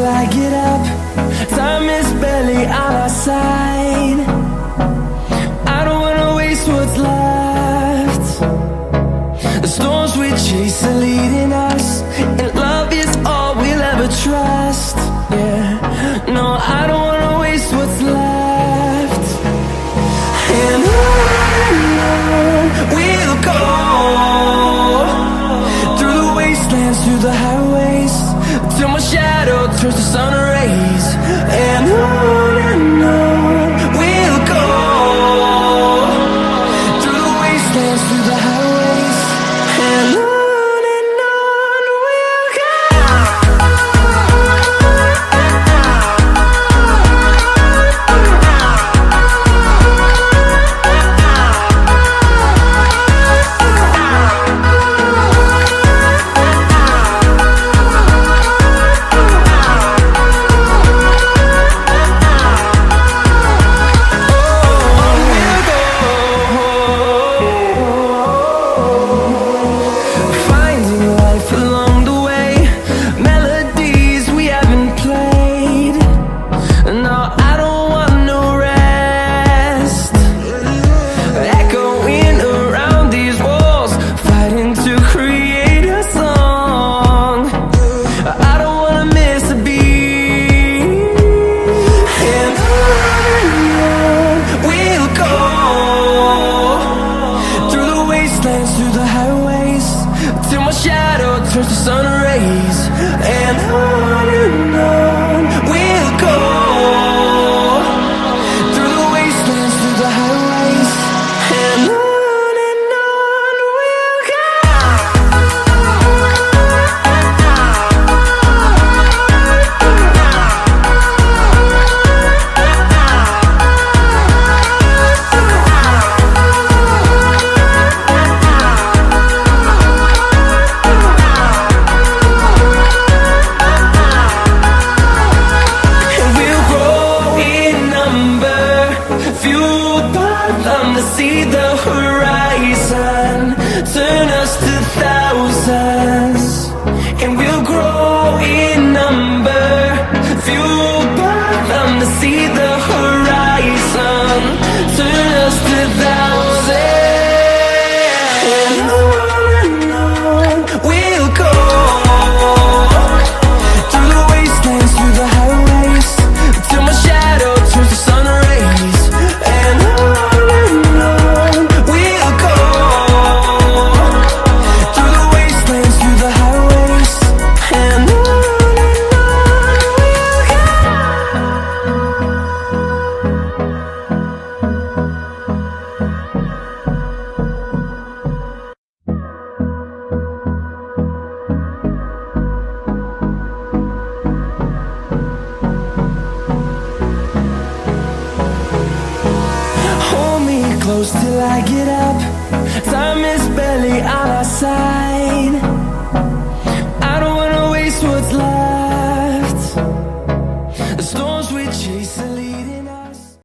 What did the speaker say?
till I get up. Time is barely on our side. I don't wanna waste what's left. The storms we chase are leading us, and love is all we'll ever trust. Yeah, no, I don't wanna waste what's left. And on we'll go, through the wastelands, through the highways, till my shadow turns to sun rays. And on we'll go, through the wastelands, through the highways, and on we'll go. Turns to sun rays, and on we'll go, through the wastelands, through the highways, and on we'll go. See the horizon, turn us to thousands, and we'll grow in number, fueled by them to see the horizon, turn us to thousands, and on we'll go, through the wastelands, through the highways, till my shadow turns to sun rays, and on close till I get up. Time is barely on our side.